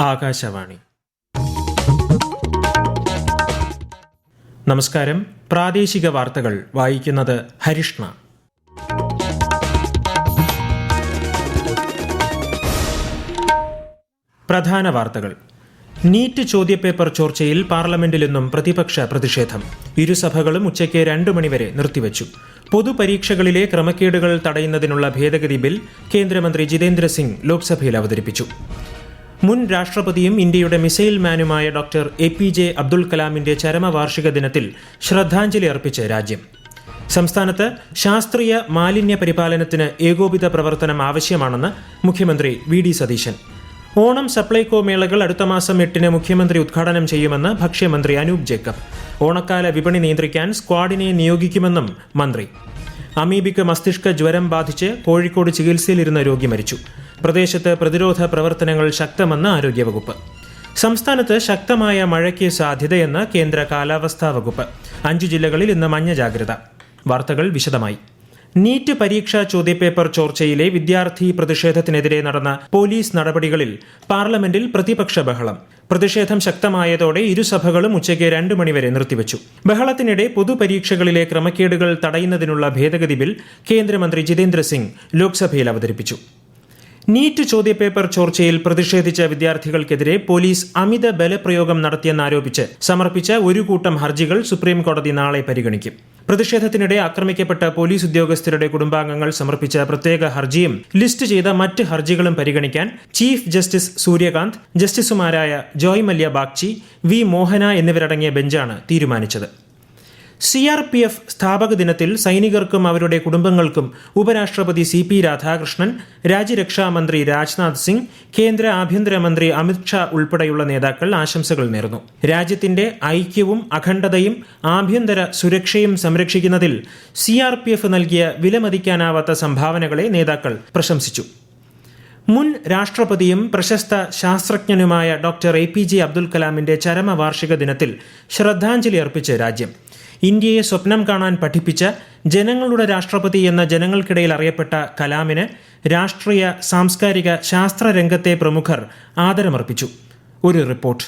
ആകാശവാണി. നമസ്കാരം. പ്രാദേശിക വാർത്തകൾ വായിക്കുന്നത് ഹരിഷ്ണ. പ്രധാന വാർത്തകൾ. നീറ്റ് ചോദ്യപേപ്പർ ചോർച്ചയിൽ പാർലമെന്റിൽ നിന്നും പ്രതിപക്ഷ പ്രതിഷേധം. ഇരുസഭകളും ഉച്ചയ്ക്ക് 2 മണിവരെ നിർത്തിവച്ചു. പൊതുപരീക്ഷകളിലെ ക്രമക്കേടുകൾ തടയുന്നതിനുള്ള ഭേദഗതി ബിൽ കേന്ദ്രമന്ത്രി ജിതേന്ദ്ര സിംഗ് ലോക്സഭയിൽ അവതരിപ്പിച്ചു. മുൻ രാഷ്ട്രപതിയും ഇന്ത്യയുടെ മിസൈൽ മാനുമായ ഡോക്ടർ APJ അബ്ദുൽ കലാമിന്റെ ചരമവാർഷിക ദിനത്തിൽ ശ്രദ്ധാഞ്ജലി അർപ്പിച്ച് രാജ്യം. സംസ്ഥാനത്ത് ശാസ്ത്രീയ മാലിന്യ പരിപാലനത്തിന് ഏകോപിത പ്രവർത്തനം ആവശ്യമാണെന്ന് മുഖ്യമന്ത്രി VD സതീശൻ. ഓണം സപ്ലൈകോ മേളകൾ അടുത്ത മാസം 8-ന് മുഖ്യമന്ത്രി ഉദ്ഘാടനം ചെയ്യുമെന്ന് ഭക്ഷ്യമന്ത്രി അനൂപ് ജേക്കബ്. ഓണക്കാല വിപണി നിയന്ത്രിക്കാൻ സ്ക്വാഡിനെ നിയോഗിക്കുമെന്നും മന്ത്രി. അമീബിക്ക് മസ്തിഷ്ക ജ്വരം ബാധിച്ച് കോഴിക്കോട് ചികിത്സയിലിരുന്ന രോഗി മരിച്ചു. പ്രദേശത്ത് പ്രതിരോധ പ്രവർത്തനങ്ങൾ ശക്തമെന്ന് ആരോഗ്യവകുപ്പ്. സംസ്ഥാനത്ത് ശക്തമായ മഴയ്ക്ക് സാധ്യതയെന്ന് കേന്ദ്ര കാലാവസ്ഥാ വകുപ്പ്. 5 ജില്ലകളിൽ ഇന്ന് മഞ്ഞ ജാഗ്രത. വാർത്തകൾ വിശദമായി. നീറ്റ് പരീക്ഷാ ചോദ്യപേപ്പർ ചോർച്ചയിലെ വിദ്യാർത്ഥി പ്രതിഷേധത്തിനെതിരെ നടന്ന പോലീസ് നടപടികളിൽ പാർലമെന്റിൽ പ്രതിപക്ഷ ബഹളം. പ്രതിഷേധം ശക്തമായതോടെ ഇരുസഭകളും ഉച്ചയ്ക്ക് 2 മണിവരെ നിർത്തിവച്ചു. ബഹളത്തിനിടെ പൊതുപരീക്ഷകളിലെ ക്രമക്കേടുകൾ തടയുന്നതിനുള്ള ഭേദഗതി ബിൽ കേന്ദ്രമന്ത്രി ജിതേന്ദ്ര സിംഗ് ലോക്സഭയിൽ അവതരിപ്പിച്ചു. നീറ്റ് ചോദ്യപേപ്പർ ചോർച്ചയിൽ പ്രതിഷേധിച്ച വിദ്യാർത്ഥികൾക്കെതിരെ പോലീസ് അമിത ബലപ്രയോഗം നടത്തിയെന്നാരോപിച്ച് സമർപ്പിച്ച ഒരു കൂട്ടം ഹർജികൾ സുപ്രീംകോടതി നാളെ പരിഗണിക്കും. പ്രതിഷേധത്തിനിടെ ആക്രമിക്കപ്പെട്ട പോലീസ് ഉദ്യോഗസ്ഥരുടെ കുടുംബാംഗങ്ങൾ സമർപ്പിച്ച പ്രത്യേക ഹർജിയും ലിസ്റ്റ് ചെയ്ത മറ്റ് ഹർജികളും പരിഗണിക്കാൻ ചീഫ് ജസ്റ്റിസ് സൂര്യകാന്ത്, ജസ്റ്റിസുമാരായ ജോയ് മല്യ ബാഗ്ചി, V മോഹന എന്നിവരടങ്ങിയ ബെഞ്ചാണ് തീരുമാനിച്ചത്. CRPF സ്ഥാപക ദിനത്തിൽ സൈനികർക്കും അവരുടെ കുടുംബങ്ങൾക്കും ഉപരാഷ്ട്രപതി CP രാധാകൃഷ്ണൻ, രാജ്യരക്ഷാമന്ത്രി രാജ്നാഥ് സിംഗ്, കേന്ദ്ര ആഭ്യന്തരമന്ത്രി അമിത് ഷാ ഉൾപ്പെടെയുള്ള നേതാക്കൾ ആശംസകൾ നേർന്നു. രാജ്യത്തിന്റെ ഐക്യവും അഖണ്ഡതയും ആഭ്യന്തര സുരക്ഷയും സംരക്ഷിക്കുന്നതിൽ CRPF നൽകിയ വിലമതിക്കാനാവാത്ത സംഭാവനകളെ നേതാക്കൾ പ്രശംസിച്ചു. മുൻ രാഷ്ട്രപതിയും പ്രശസ്ത ശാസ്ത്രജ്ഞനുമായ ഡോക്ടർ APJ അബ്ദുൽ കലാമിന്റെ ചരമവാർഷിക ദിനത്തിൽ ശ്രദ്ധാഞ്ജലി അർപ്പിച്ച് രാജ്യം. ഇന്ത്യയെ സ്വപ്നം കാണാൻ പഠിപ്പിച്ച ജനങ്ങളുടെ രാഷ്ട്രപതി എന്ന ജനങ്ങൾക്കിടയിൽ അറിയപ്പെട്ട കലാമിന് രാഷ്ട്രീയ, സാംസ്കാരിക, ശാസ്ത്രരംഗത്തെ പ്രമുഖർ ആദരമർപ്പിച്ചു. ഒരു റിപ്പോർട്ട്.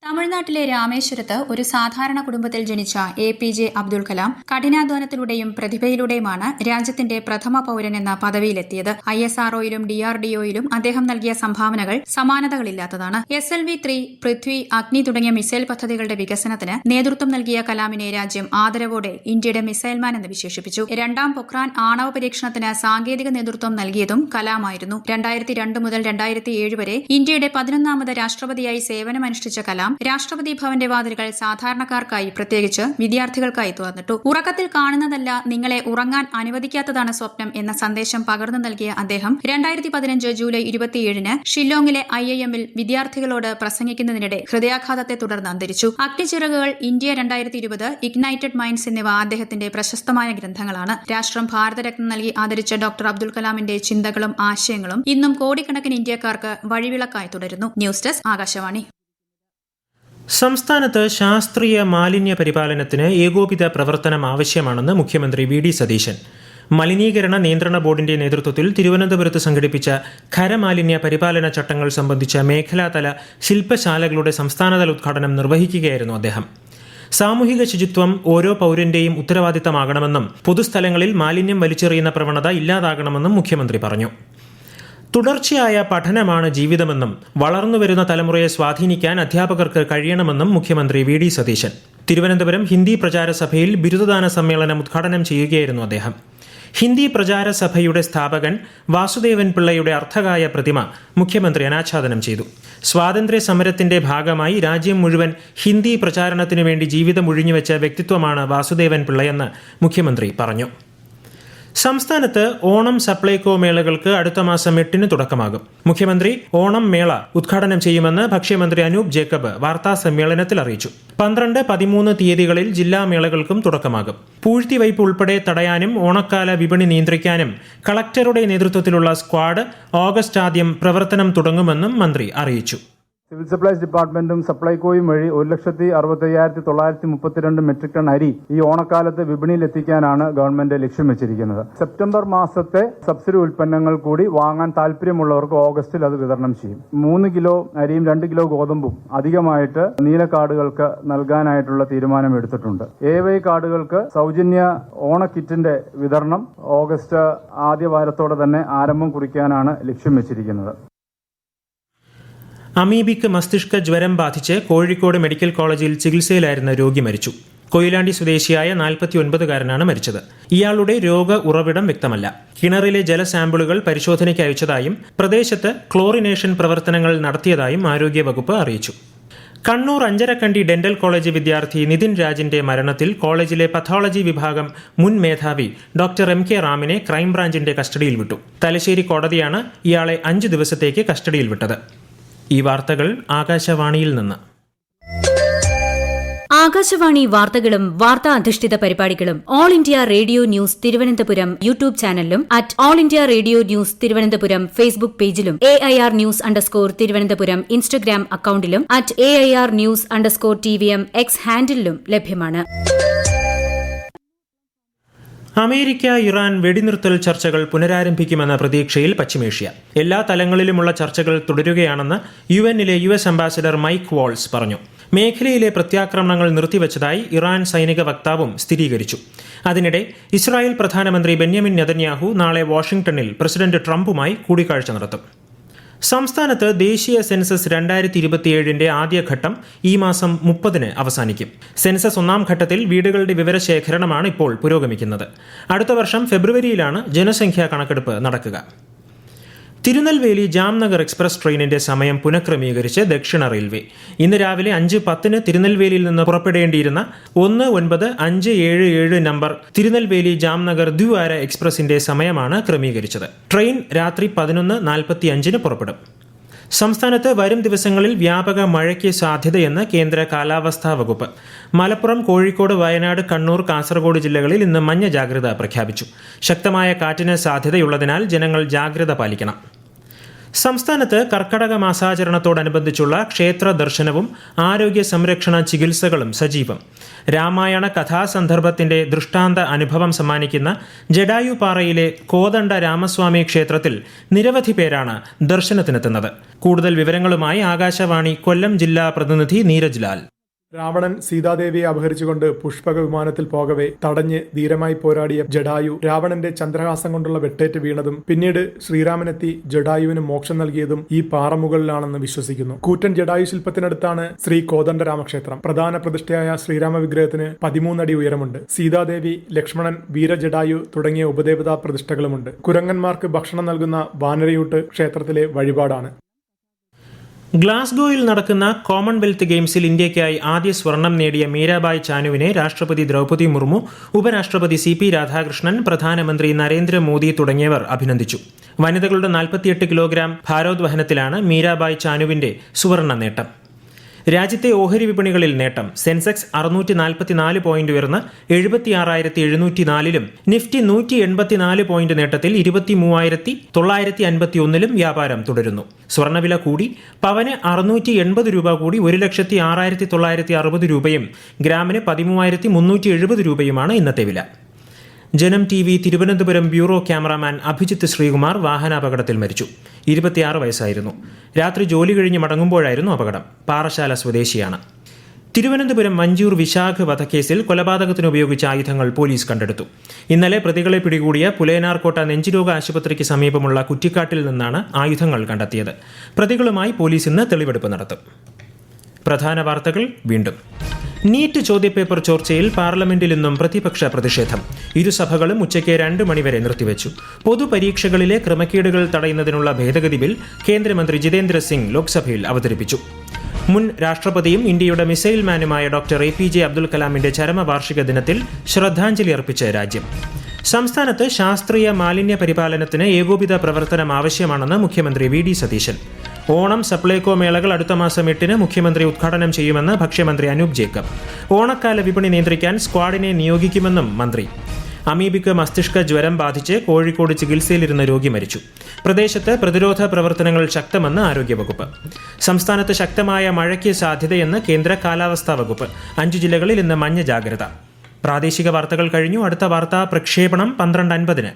തമിഴ്നാട്ടിലെ രാമേശ്വരത്ത് ഒരു സാധാരണ കുടുംബത്തിൽ ജനിച്ച APJ അബ്ദുൽ കലാം കഠിനാധ്വാനത്തിലൂടെയും പ്രതിഭയിലൂടെയുമാണ് രാജ്യത്തിന്റെ പ്രഥമ പൌരൻ എന്ന പദവിയിലെത്തിയത്. ISROയിലും DRDOയിലും അദ്ദേഹം നൽകിയ സംഭാവനകൾ സമാനതകളില്ലാത്തതാണ്. SLV-3, പൃഥ്വി, അഗ്നി തുടങ്ങിയ മിസൈൽ പദ്ധതികളുടെ വികസനത്തിന് നേതൃത്വം നൽകിയ കലാമിനെ രാജ്യം ആദരവോടെ ഇന്ത്യയുടെ മിസൈൽമാൻ എന്ന് വിശേഷിപ്പിച്ചു. 2ാം പൊഖ്രാൻ ആണവ പരീക്ഷണത്തിന് സാങ്കേതിക നേതൃത്വം നൽകിയതും കലാമായിരുന്നു. 2002 മുതൽ 2007 വരെ ഇന്ത്യയുടെ 11ാമത് രാഷ്ട്രപതിയായി സേവനമനുഷ്ഠിച്ച കലാം രാഷ്ട്രപതി ഭവന്റെ വാതിലുകൾ സാധാരണക്കാർക്കായി, പ്രത്യേകിച്ച് വിദ്യാർത്ഥികൾക്കായി തുറന്നിട്ടു. ഉറക്കത്തിൽ കാണുന്നതല്ല, നിങ്ങളെ ഉറങ്ങാൻ അനുവദിക്കാത്തതാണ് സ്വപ്നം എന്ന സന്ദേശം പകർന്നു നൽകിയ അദ്ദേഹം 2015 ജൂലൈ 27-ന് ഷില്ലോങ്ങിലെ IIM-ൽ വിദ്യാർത്ഥികളോട് പ്രസംഗിക്കുന്നതിനിടെ ഹൃദയാഘാതത്തെ തുടർന്ന് അന്തരിച്ചു. അഗ്നിച്ചിറകുകൾ, ഇന്ത്യ 2020, ഇഗ്നൈറ്റഡ് മൈൻഡ്സ് എന്നിവ അദ്ദേഹത്തിന്റെ പ്രശസ്തമായ ഗ്രന്ഥങ്ങളാണ്. രാഷ്ട്രം ഭാരതരത്ന നൽകി ആദരിച്ച ഡോക്ടർ അബ്ദുൽ കലാമിന്റെ ചിന്തകളും ആശയങ്ങളും ഇന്നും കോടിക്കണക്കിന് ഇന്ത്യക്കാർക്ക് വഴിവിളക്കായി തുടരുന്നു. News desk, Akashvani. സംസ്ഥാനത്ത് ശാസ്ത്രീയ മാലിന്യ പരിപാലനത്തിന് ഏകോപിത പ്രവർത്തനം ആവശ്യമാണെന്ന് മുഖ്യമന്ത്രി VD സതീശൻ. മലിനീകരണ നിയന്ത്രണ ബോർഡിന്റെ നേതൃത്വത്തിൽ തിരുവനന്തപുരത്ത് സംഘടിപ്പിച്ച ഖരമാലിന്യ പരിപാലന ചട്ടങ്ങൾ സംബന്ധിച്ച മേഖലാതല ശില്പശാലകളുടെ സംസ്ഥാനതല ഉദ്ഘാടനം നിർവഹിക്കുകയായിരുന്നു അദ്ദേഹം. സാമൂഹിക ശുചിത്വം ഓരോ പൌരന്റെയും ഉത്തരവാദിത്തമാകണമെന്നും പൊതുസ്ഥലങ്ങളിൽ മാലിന്യം വലിച്ചെറിയുന്ന പ്രവണത ഇല്ലാതാകണമെന്നും മുഖ്യമന്ത്രി പറഞ്ഞു. തുടർച്ചയായ പഠനമാണ് ജീവിതമെന്നും വളർന്നുവരുന്ന തലമുറയെ സ്വാധീനിക്കാൻ അധ്യാപകർക്ക് കഴിയണമെന്നും മുഖ്യമന്ത്രി VD സതീശൻ. തിരുവനന്തപുരം ഹിന്ദി പ്രചാര സഭയിൽ ബിരുദദാന സമ്മേളനം ഉദ്ഘാടനം ചെയ്യുകയായിരുന്നു അദ്ദേഹം. ഹിന്ദി പ്രചാര സഭയുടെ സ്ഥാപകൻ വാസുദേവൻ പിള്ളയുടെ അർത്ഥകായ പ്രതിമ മുഖ്യമന്ത്രി അനാച്ഛാദനം ചെയ്തു. സ്വാതന്ത്ര്യ സമരത്തിന്റെ ഭാഗമായി രാജ്യം മുഴുവൻ ഹിന്ദി പ്രചാരണത്തിനു വേണ്ടി ജീവിതം ഒഴിഞ്ഞുവെച്ച വ്യക്തിത്വമാണ് വാസുദേവൻ പിള്ളയെന്ന് മുഖ്യമന്ത്രി പറഞ്ഞു. സംസ്ഥാനത്ത് ഓണം സപ്ലൈകോ മേളകൾക്ക് അടുത്ത മാസം 8-ന് തുടക്കമാകും. മുഖ്യമന്ത്രി ഓണം മേള ഉദ്ഘാടനം ചെയ്യുമെന്ന് ഭക്ഷ്യമന്ത്രി അനൂപ് ജേക്കബ് വാർത്താ സമ്മേളനത്തിൽ അറിയിച്ചു. 12, 13 തീയതികളിൽ ജില്ലാ മേളകൾക്കും തുടക്കമാകും. പൂഴ്ത്തിവയ്പ് ഉൾപ്പെടെ തടയാനും ഓണക്കാല വിപണി നിയന്ത്രിക്കാനും കളക്ടറുടെ നേതൃത്വത്തിലുള്ള സ്ക്വാഡ് ഓഗസ്റ്റ് ആദ്യം പ്രവർത്തനം തുടങ്ങുമെന്നും മന്ത്രി അറിയിച്ചു. സിവിൽ സപ്ലൈസ് ഡിപ്പാർട്ട്മെന്റും സപ്ലൈകോയും വഴി 1,65,932 മെട്രിക് ടൺ അരി ഈ ഓണക്കാലത്ത് വിപണിയിൽ എത്തിക്കാനാണ് ഗവൺമെന്റ് ലക്ഷ്യം വെച്ചിരിക്കുന്നത്. സെപ്റ്റംബർ മാസത്തെ സബ്സിഡി ഉൽപ്പന്നങ്ങൾ കൂടി വാങ്ങാൻ താല്പര്യമുള്ളവർക്ക് ഓഗസ്റ്റിൽ അത് വിതരണം ചെയ്യും. 3 കിലോ അരിയും 2 കിലോ ഗോതമ്പും അധികമായിട്ട് നീലക്കാർഡുകൾക്ക് നൽകാനായിട്ടുള്ള തീരുമാനം എടുത്തിട്ടുണ്ട്. AY കാർഡുകൾക്ക് സൗജന്യ ഓണക്കിറ്റിന്റെ വിതരണം ഓഗസ്റ്റ് ആദ്യ വാരത്തോടെ തന്നെ ആരംഭം കുറിക്കാനാണ് ലക്ഷ്യം വെച്ചിരിക്കുന്നത്. അമീബിക്ക് മസ്തിഷ്ക ജ്വരം ബാധിച്ച് കോഴിക്കോട് മെഡിക്കൽ കോളേജിൽ ചികിത്സയിലായിരുന്ന രോഗി മരിച്ചു. കൊയിലാണ്ടി സ്വദേശിയായ 49-കാരനാണ് മരിച്ചത്. ഇയാളുടെ രോഗ ഉറവിടം വ്യക്തമല്ല. കിണറിലെ ജലസാമ്പിളുകൾ പരിശോധനയ്ക്ക് അയച്ചതായും പ്രദേശത്ത് ക്ലോറിനേഷൻ പ്രവർത്തനങ്ങൾ നടത്തിയതായും ആരോഗ്യവകുപ്പ് അറിയിച്ചു. കണ്ണൂർ അഞ്ചരക്കണ്ടി ഡെന്റൽ കോളേജ് വിദ്യാർത്ഥി നിതിൻ രാജിന്റെ മരണത്തിൽ കോളേജിലെ പത്തോളജി വിഭാഗം മുൻ മേധാവി ഡോക്ടർ MK റാമിനെ ക്രൈംബ്രാഞ്ചിന്റെ കസ്റ്റഡിയിൽ വിട്ടു. തലശ്ശേരി കോടതിയാണ് ഇയാളെ 5 ദിവസത്തേക്ക് കസ്റ്റഡിയിൽ വിട്ടത്. ഈ വാർത്തകൾ ആകാശവാണിയിൽ നിന്ന്. ആകാശവാണി വാർത്തകളും വാർത്താ അധിഷ്ഠിത പരിപാടികളും all India radio news Thiruvananthapuram YouTube ചാനലിലും @all India radio news Thiruvananthapuram Facebook പേജിലും AIR ന്യൂസ് _ ഇൻസ്റ്റഗ്രാം അക്കൌണ്ടിലും @AIR ന്യൂസ് _ TVM X ഹാൻഡിലും ലഭ്യമാണ്. അമേരിക്ക ഇറാൻ വെടിനിർത്തൽ ചർച്ചകൾ പുനരാരംഭിക്കുമെന്ന പ്രതീക്ഷയിൽ പശ്ചിമേഷ്യ. എല്ലാ തലങ്ങളിലുമുള്ള ചർച്ചകൾ തുടരുകയാണെന്ന് UN-ലെ US അംബാസിഡർ മൈക്ക് വാൾസ് പറഞ്ഞു. മേഖലയിലെ പ്രത്യാക്രമണങ്ങൾ നിർത്തിവച്ചതായി ഇറാൻ സൈനിക വക്താവും സ്ഥിരീകരിച്ചു. അതിനിടെ ഇസ്രായേൽ പ്രധാനമന്ത്രി ബെന്യാമിൻ നെതന്യാഹു നാളെ വാഷിംഗ്ടണിൽ പ്രസിഡന്റ് ട്രംപുമായി കൂടിക്കാഴ്ച നടത്തും. സംസ്ഥാനത്ത് ദേശീയ സെൻസസ് 2027 ആദ്യഘട്ടം ഈ മാസം 30 അവസാനിക്കും. സെൻസസ് 1-ാം ഘട്ടത്തിൽ വീടുകളുടെ വിവരശേഖരണമാണ് ഇപ്പോൾ പുരോഗമിക്കുന്നത്. അടുത്ത വർഷം ഫെബ്രുവരിയിലാണ് ജനസംഖ്യാ കണക്കെടുപ്പ് നടക്കുക. തിരുനെൽവേലി ജാംനഗർ എക്സ്പ്രസ് ട്രെയിനിന്റെ സമയം പുനഃക്രമീകരിച്ച് ദക്ഷിണ റെയിൽവേ. ഇന്ന് രാവിലെ 5:10 തിരുനെൽവേലിയിൽ നിന്ന് പുറപ്പെടേണ്ടിയിരുന്ന 1957 നമ്പർ തിരുനെൽവേലി ജാംനഗർ ദ്വിവാര എക്സ്പ്രസിന്റെ സമയമാണ് ക്രമീകരിച്ചത്. ട്രെയിൻ രാത്രി 11:45 പുറപ്പെടും. സംസ്ഥാനത്ത് വരും ദിവസങ്ങളിൽ വ്യാപക മഴയ്ക്ക് സാധ്യതയെന്ന് കേന്ദ്ര കാലാവസ്ഥാ വകുപ്പ്. മലപ്പുറം, കോഴിക്കോട്, വയനാട്, കണ്ണൂർ, കാസർഗോഡ് ജില്ലകളിൽ ഇന്ന് മഞ്ഞ ജാഗ്രത പ്രഖ്യാപിച്ചു. ശക്തമായ കാറ്റിന് സാധ്യതയുള്ളതിനാൽ ജനങ്ങൾ ജാഗ്രത പാലിക്കണം. സംസ്ഥാനത്ത് കർക്കടക മാസാചരണത്തോടനുബന്ധിച്ചുള്ള ക്ഷേത്ര ദർശനവും ആരോഗ്യ സംരക്ഷണ ചികിത്സകളും സജീവം. രാമായണ കഥാസന്ദർഭത്തിന്റെ ദൃഷ്ടാന്ത അനുഭവം സമ്മാനിക്കുന്ന ജഡായുപാറയിലെ കോദണ്ഡ രാമസ്വാമി ക്ഷേത്രത്തിൽ നിരവധി പേരാണ് ദർശനത്തിനെത്തുന്നത്. കൂടുതൽ വിവരങ്ങളുമായി ആകാശവാണി കൊല്ലം ജില്ലാ പ്രതിനിധി നീരജ് ലാൽ. രാവണൻ സീതാദേവിയെ അപഹരിച്ചുകൊണ്ട് പുഷ്പക വിമാനത്തിൽ പോകവെ തടഞ്ഞ് ധീരമായി പോരാടിയ ജഡായു രാവണന്റെ ചന്ദ്രഹാസം കൊണ്ടുള്ള വെട്ടേറ്റ് വീണതും പിന്നീട് ശ്രീരാമനെത്തി ജഡായുവിന് മോക്ഷം നൽകിയതും ഈ പാറമുകളിലാണെന്ന് വിശ്വസിക്കുന്നു. കൂറ്റൻ ജഡായു ശില്പത്തിനടുത്താണ് ശ്രീ കോദണ്ഡ രാമക്ഷേത്രം. പ്രധാന പ്രതിഷ്ഠയായ ശ്രീരാമ വിഗ്രഹത്തിന് 13 അടി ഉയരമുണ്ട്. സീതാദേവി, ലക്ഷ്മണൻ, വീരജഡായു തുടങ്ങിയ ഉപദേവതാ പ്രതിഷ്ഠകളുമുണ്ട്. കുരങ്ങന്മാർക്ക് ഭക്ഷണം നൽകുന്ന വാനരയൂട്ട് ക്ഷേത്രത്തിലെ വഴിപാടാണ്. ഗ്ലാസ്ഗോയിൽ നടക്കുന്ന കോമൺവെൽത്ത് ഗെയിംസിൽ ഇന്ത്യയ്ക്കായി ആദ്യ സ്വർണം നേടിയ മീരാബായ് ചാനുവിനെ രാഷ്ട്രപതി ദ്രൗപദി മുർമു, ഉപരാഷ്ട്രപതി CP രാധാകൃഷ്ണൻ, പ്രധാനമന്ത്രി നരേന്ദ്രമോദി തുടങ്ങിയവർ അഭിനന്ദിച്ചു. വനിതകളുടെ 48 കിലോഗ്രാം ഭാരോദ്വഹനത്തിലാണ് മീരാബായ് ചാനുവിന്റെ സുവർണ നേട്ടം. രാജ്യത്തെ ഓഹരി വിപണികളിൽ നേട്ടം. സെൻസെക്സ് 644 പോയിന്റ് ഉയർന്ന് 76,704-ലും നിഫ്റ്റി 184 പോയിന്റ് നേട്ടത്തിൽ 23,951-ലും വ്യാപാരം തുടരുന്നു. സ്വർണ്ണവില കൂടി. പവന് 680 രൂപ കൂടി 1,06,960 രൂപയും ഗ്രാമിന് 13,370 രൂപയുമാണ് ഇന്നത്തെ വില. ജനം TV Thiruvananthapuram bureau cameraman Abhijith Sreekumar വാഹനാപകടത്തിൽ മരിച്ചു. 26 വയസ്സായിരുന്നു. രാത്രി ജോലി കഴിഞ്ഞ് മടങ്ങുമ്പോഴായിരുന്നു അപകടം. പാറശാല സ്വദേശിയാണ്. തിരുവനന്തപുരം വഞ്ചൂർ വിശാഖ് വധക്കേസിൽ കൊലപാതകത്തിന് ഉപയോഗിച്ച ആയുധങ്ങൾ പോലീസ് കണ്ടെടുത്തു. ഇന്നലെ പ്രതികളെ പിടികൂടിയ പുലയനാർകോട്ട നെഞ്ചുരോഗ ആശുപത്രിക്ക് സമീപമുള്ള കുറ്റിക്കാട്ടിൽ നിന്നാണ് ആയുധങ്ങൾ കണ്ടെത്തിയത്. പ്രതികളുമായി പോലീസ് ഇന്ന് തെളിവെടുപ്പ് നടത്തും. പ്രധാന വാർത്തകൾ വീണ്ടും. നീറ്റ് ചോദ്യപേപ്പർ ചോർച്ചയിൽ പാർലമെന്റിൽ ഇന്നും പ്രതിപക്ഷ പ്രതിഷേധം. ഇരുസഭകളും ഉച്ചയ്ക്ക് 2 മണിവരെ നിർത്തിവെച്ചു. പൊതുപരീക്ഷകളിലെ ക്രമക്കേടുകൾ തടയുന്നതിനുള്ള ഭേദഗതി ബിൽ കേന്ദ്രമന്ത്രി ജിതേന്ദ്ര സിംഗ് ലോക്സഭയിൽ അവതരിപ്പിച്ചു. മുൻ രാഷ്ട്രപതിയും ഇന്ത്യയുടെ മിസൈൽ മാനുമായ ഡോക്ടർ APJ അബ്ദുൽ കലാമിന്റെ ചരമവാർഷിക ദിനത്തിൽ ശ്രദ്ധാഞ്ജലി അർപ്പിച്ച് രാജ്യം. സംസ്ഥാനത്ത് ശാസ്ത്രീയ മാലിന്യ പരിപാലനത്തിന് ഏകോപിത പ്രവർത്തനം ആവശ്യമാണെന്ന് മുഖ്യമന്ത്രി VD സതീശൻ. ഓണം സപ്ലൈകോ മേളകൾ അടുത്ത മാസം 8-ന് മുഖ്യമന്ത്രി ഉദ്ഘാടനം ചെയ്യുമെന്ന് ഭക്ഷ്യമന്ത്രി അനൂപ് ജേക്കബ്. ഓണക്കാല വിപണി നിയന്ത്രിക്കാൻ സ്ക്വാഡിനെ നിയോഗിക്കുമെന്നും മന്ത്രി. അമീബിക്ക് മസ്തിഷ്ക ജ്വരം ബാധിച്ച് കോഴിക്കോട് ചികിത്സയിലിരുന്ന രോഗി മരിച്ചു. പ്രദേശത്ത് പ്രതിരോധ പ്രവർത്തനങ്ങൾ ശക്തമെന്ന് ആരോഗ്യവകുപ്പ്. സംസ്ഥാനത്ത് ശക്തമായ മഴയ്ക്ക് സാധ്യതയെന്ന് കേന്ദ്ര കാലാവസ്ഥാ വകുപ്പ്. 5 ജില്ലകളിൽ ഇന്ന് മഞ്ഞ ജാഗ്രത. പ്രാദേശിക വാർത്തകൾ കഴിഞ്ഞു. അടുത്ത വാർത്താ പ്രക്ഷേപണം 12:50.